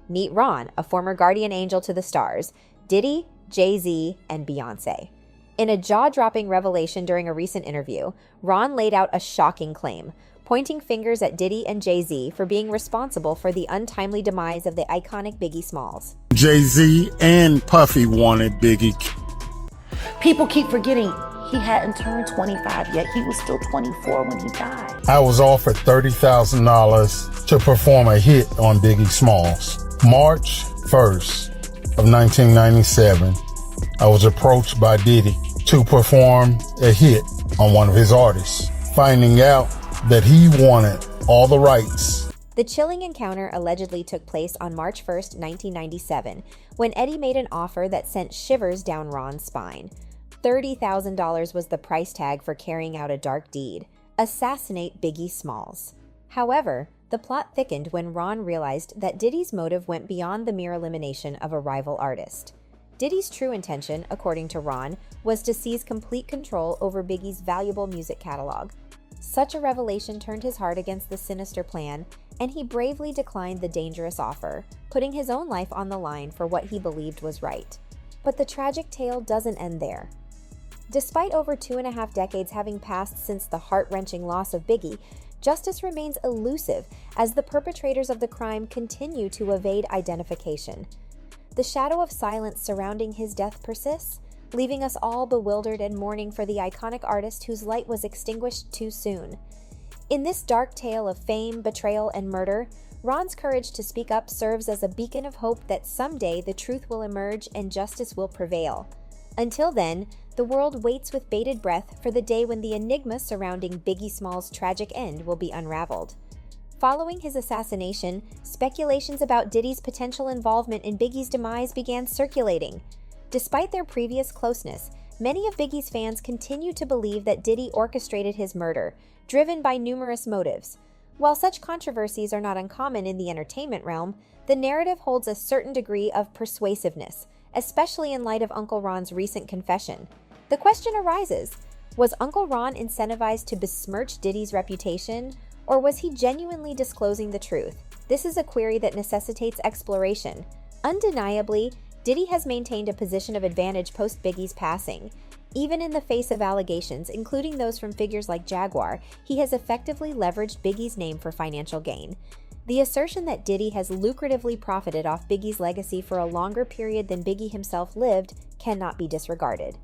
Meet Ron, a former guardian angel to the stars, Diddy, Jay Z, and Beyonce. In a jaw-dropping revelation during a recent interview, Ron laid out a shocking claim, pointing fingers at Diddy and Jay Z for being responsible for the untimely demise of the iconic Biggie Smalls. Jay Z and Puffy wanted Biggie. People keep forgetting he hadn't turned 25 yet. He was still 24 when he died. I was offered $30,000 to perform a hit on Biggie Smalls. March 1st of 1997, I was approached by Diddy to perform a hit on one of his artists, finding out that he wanted all the rights. The chilling encounter allegedly took place on March 1st, 1997, when Eddie made an offer that sent shivers down Ron's spine. $30,000 was the price tag for carrying out a dark deed: assassinate Biggie Smalls. However, the plot thickened when Ron realized that Diddy's motive went beyond the mere elimination of a rival artist. Diddy's true intention, according to Ron, was to seize complete control over Biggie's valuable music catalog. Such a revelation turned his heart against the sinister plan, and he bravely declined the dangerous offer, putting his own life on the line for what he believed was right. But the tragic tale doesn't end there. Despite over 2.5 decades having passed since the heart-wrenching loss of Biggie, justice remains elusive as the perpetrators of the crime continue to evade identification. The shadow of silence surrounding his death persists, leaving us all bewildered and mourning for the iconic artist whose light was extinguished too soon. In this dark tale of fame, betrayal, and murder, Ron's courage to speak up serves as a beacon of hope that someday the truth will emerge and justice will prevail. Until then, the world waits with bated breath for the day when the enigma surrounding Biggie Smalls' tragic end will be unraveled. Following his assassination, speculations about Diddy's potential involvement in Biggie's demise began circulating. Despite their previous closeness, many of Biggie's fans continue to believe that Diddy orchestrated his murder, driven by numerous motives. While such controversies are not uncommon in the entertainment realm, the narrative holds a certain degree of persuasiveness, especially in light of Uncle Ron's recent confession. The question arises, was Uncle Ron incentivized to besmirch Diddy's reputation, or was he genuinely disclosing the truth? This is a query that necessitates exploration. Undeniably, Diddy has maintained a position of advantage post Biggie's passing. Even in the face of allegations, including those from figures like Jaguar, he has effectively leveraged Biggie's name for financial gain. The assertion that Diddy has lucratively profited off Biggie's legacy for a longer period than Biggie himself lived cannot be disregarded.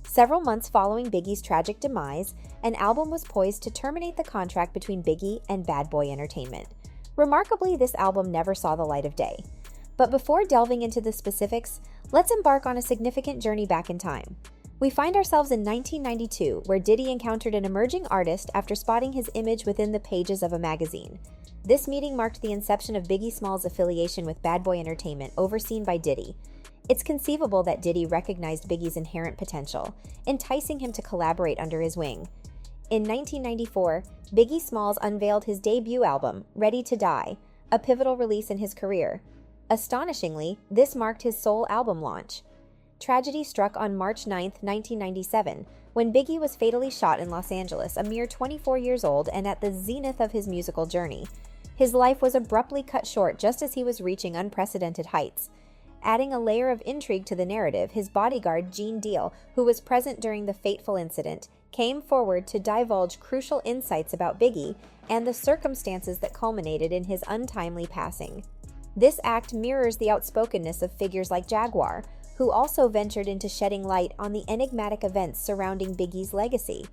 Several months following Biggie's tragic demise, an album was poised to terminate the contract between Biggie and Bad Boy Entertainment. Remarkably, this album never saw the light of day. But before delving into the specifics, let's embark on a significant journey back in time. We find ourselves in 1992, where Diddy encountered an emerging artist after spotting his image within the pages of a magazine. This meeting marked the inception of Biggie Smalls' affiliation with Bad Boy Entertainment, overseen by Diddy. It's conceivable that Diddy recognized Biggie's inherent potential, enticing him to collaborate under his wing. In 1994, Biggie Smalls unveiled his debut album, Ready to Die, a pivotal release in his career. Astonishingly, this marked his sole album launch. Tragedy struck on March 9, 1997, when Biggie was fatally shot in Los Angeles, a mere 24 years old and at the zenith of his musical journey. His life was abruptly cut short just as he was reaching unprecedented heights. Adding a layer of intrigue to the narrative, his bodyguard, Gene Deal, who was present during the fateful incident, came forward to divulge crucial insights about Biggie and the circumstances that culminated in his untimely passing. This act mirrors the outspokenness of figures like Jaguar, who also ventured into shedding light on the enigmatic events surrounding Biggie's legacy.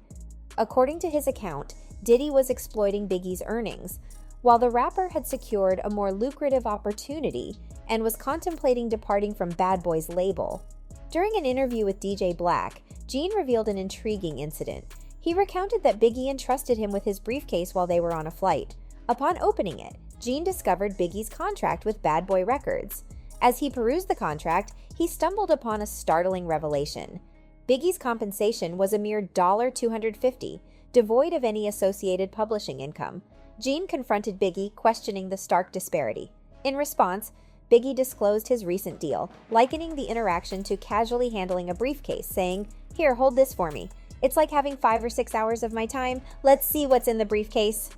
According to his account, Diddy was exploiting Biggie's earnings, while the rapper had secured a more lucrative opportunity and was contemplating departing from Bad Boy's label. During an interview with DJ Black, Gene revealed an intriguing incident. He recounted that Biggie entrusted him with his briefcase while they were on a flight. Upon opening it, Gene discovered Biggie's contract with Bad Boy Records. As he perused the contract, he stumbled upon a startling revelation. Biggie's compensation was a mere $250, devoid of any associated publishing income. Gene confronted Biggie, questioning the stark disparity. In response, Biggie disclosed his recent deal, likening the interaction to casually handling a briefcase, saying, "Here, hold this for me. It's like having 5 or 6 hours of my time. Let's see what's in the briefcase."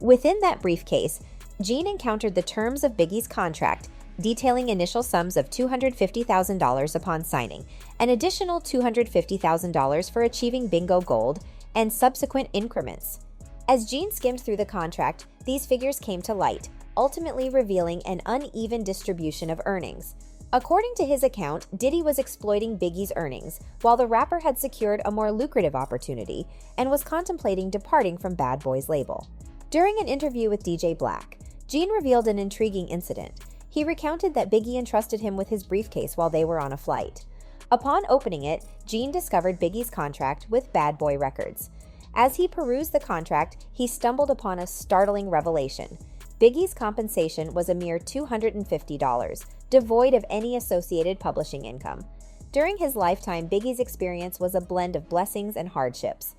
Within that briefcase, Gene encountered the terms of Biggie's contract, detailing initial sums of $250,000 upon signing, an additional $250,000 for achieving bingo gold, and subsequent increments. As Gene skimmed through the contract, these figures came to light, ultimately revealing an uneven distribution of earnings. According to his account, Diddy was exploiting Biggie's earnings, while the rapper had secured a more lucrative opportunity and was contemplating departing from Bad Boy's label. During an interview with DJ Black, Gene revealed an intriguing incident. He recounted that Biggie entrusted him with his briefcase while they were on a flight. Upon opening it, Gene discovered Biggie's contract with Bad Boy Records. As he perused the contract, he stumbled upon a startling revelation. Biggie's compensation was a mere $250, devoid of any associated publishing income. During his lifetime, Biggie's experience was a blend of blessings and hardships.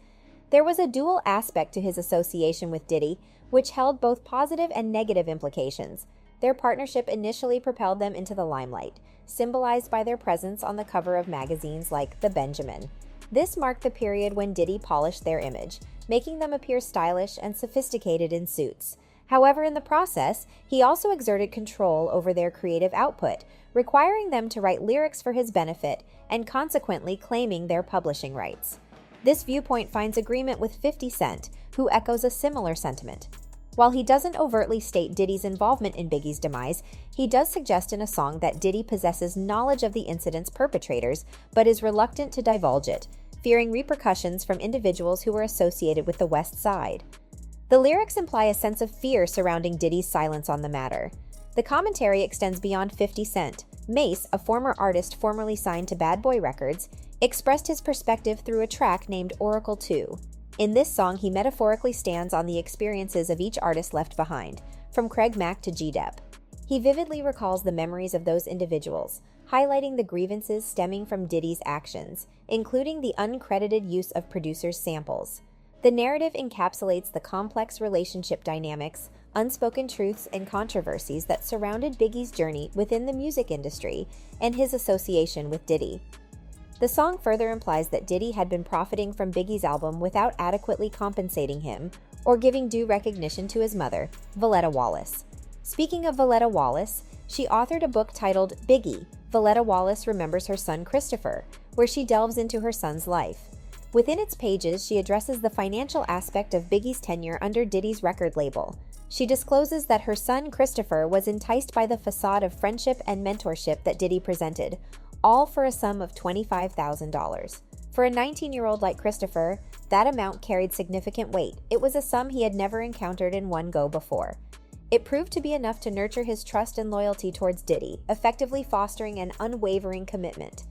There was a dual aspect to his association with Diddy, which held both positive and negative implications. Their partnership initially propelled them into the limelight, symbolized by their presence on the cover of magazines like The Benjamin. This marked the period when Diddy polished their image, making them appear stylish and sophisticated in suits. However, in the process, he also exerted control over their creative output, requiring them to write lyrics for his benefit and consequently claiming their publishing rights. This viewpoint finds agreement with 50 Cent, who echoes a similar sentiment. While he doesn't overtly state Diddy's involvement in Biggie's demise, he does suggest in a song that Diddy possesses knowledge of the incident's perpetrators, but is reluctant to divulge it, fearing repercussions from individuals who were associated with the West Side. The lyrics imply a sense of fear surrounding Diddy's silence on the matter. The commentary extends beyond 50 Cent. Mace, a former artist formerly signed to Bad Boy Records, expressed his perspective through a track named Oracle 2. In this song, he metaphorically stands on the experiences of each artist left behind, from Craig Mack to G-Dep. He vividly recalls the memories of those individuals, highlighting the grievances stemming from Diddy's actions, including the uncredited use of producers' samples. The narrative encapsulates the complex relationship dynamics, unspoken truths, and controversies that surrounded Biggie's journey within the music industry and his association with Diddy. The song further implies that Diddy had been profiting from Biggie's album without adequately compensating him or giving due recognition to his mother, Valletta Wallace. Speaking of Valletta Wallace, she authored a book titled Biggie, Valletta Wallace Remembers Her Son Christopher, where she delves into her son's life. Within its pages, she addresses the financial aspect of Biggie's tenure under Diddy's record label. She discloses that her son Christopher was enticed by the facade of friendship and mentorship that Diddy presented, all for a sum of $25,000. For a 19-year-old like Christopher, that amount carried significant weight. It was a sum he had never encountered in one go before. It proved to be enough to nurture his trust and loyalty towards Diddy, effectively fostering an unwavering commitment.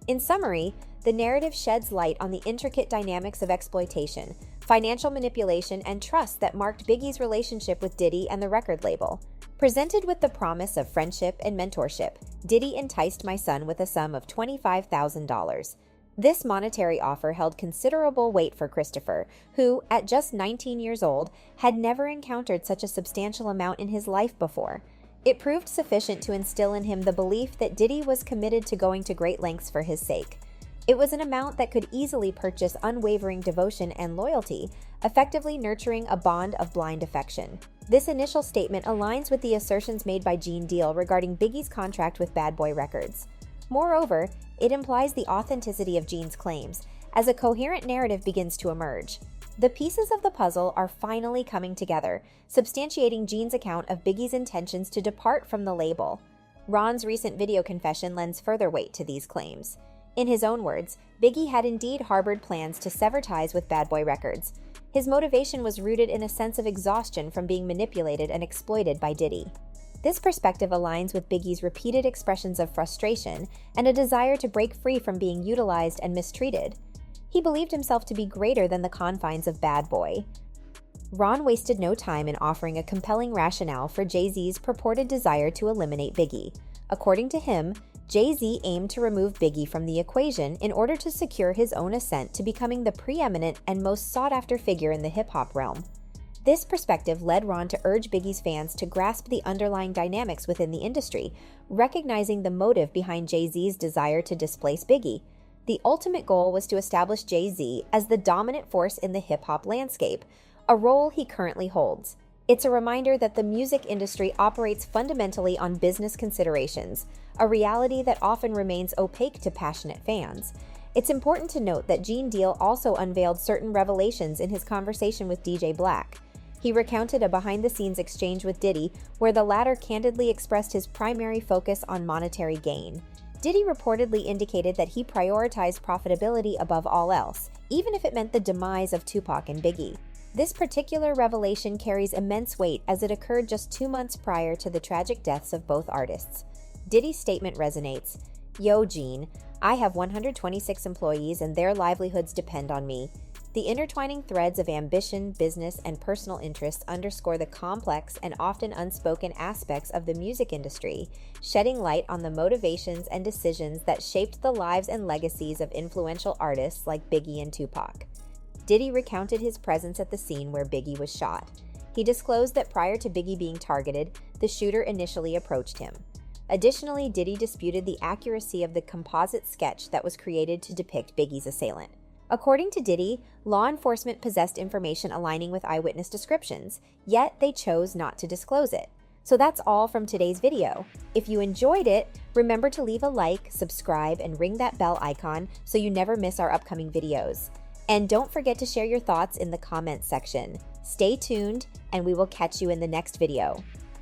In summary, the narrative sheds light on the intricate dynamics of exploitation, financial manipulation, and trust that marked Biggie's relationship with Diddy and the record label. Presented with the promise of friendship and mentorship, Diddy enticed my son with a sum of $25,000. This monetary offer held considerable weight for Christopher, who, at just 19 years old, had never encountered such a substantial amount in his life before. It proved sufficient to instill in him the belief that Diddy was committed to going to great lengths for his sake. It was an amount that could easily purchase unwavering devotion and loyalty, effectively nurturing a bond of blind affection. This initial statement aligns with the assertions made by Gene Deal regarding Biggie's contract with Bad Boy Records. Moreover, it implies the authenticity of Gene's claims, as a coherent narrative begins to emerge. The pieces of the puzzle are finally coming together, substantiating Gene's account of Biggie's intentions to depart from the label. Ron's recent video confession lends further weight to these claims. In his own words, Biggie had indeed harbored plans to sever ties with Bad Boy Records. His motivation was rooted in a sense of exhaustion from being manipulated and exploited by Diddy. This perspective aligns with Biggie's repeated expressions of frustration and a desire to break free from being utilized and mistreated. He believed himself to be greater than the confines of Bad Boy. Ron wasted no time in offering a compelling rationale for Jay Z's purported desire to eliminate Biggie. According to him, Jay Z aimed to remove Biggie from the equation in order to secure his own ascent to becoming the preeminent and most sought-after figure in the hip-hop realm. This perspective led Ron to urge Biggie's fans to grasp the underlying dynamics within the industry, recognizing the motive behind Jay Z's desire to displace Biggie. The ultimate goal was to establish Jay Z as the dominant force in the hip-hop landscape, a role he currently holds. It's a reminder that the music industry operates fundamentally on business considerations, a reality that often remains opaque to passionate fans. It's important to note that Gene Deal also unveiled certain revelations in his conversation with DJ Black. He recounted a behind-the-scenes exchange with Diddy where the latter candidly expressed his primary focus on monetary gain. Diddy reportedly indicated that he prioritized profitability above all else, even if it meant the demise of Tupac and Biggie. This particular revelation carries immense weight as it occurred just 2 months prior to the tragic deaths of both artists. Diddy's statement resonates. "Yo, Gene, I have 126 employees and their livelihoods depend on me." The intertwining threads of ambition, business, and personal interests underscore the complex and often unspoken aspects of the music industry, shedding light on the motivations and decisions that shaped the lives and legacies of influential artists like Biggie and Tupac. Diddy recounted his presence at the scene where Biggie was shot. He disclosed that prior to Biggie being targeted, the shooter initially approached him. Additionally, Diddy disputed the accuracy of the composite sketch that was created to depict Biggie's assailant. According to Diddy, law enforcement possessed information aligning with eyewitness descriptions, yet they chose not to disclose it. So that's all from today's video. If you enjoyed it, remember to leave a like, subscribe, and ring that bell icon so you never miss our upcoming videos. And don't forget to share your thoughts in the comments section. Stay tuned, and we will catch you in the next video.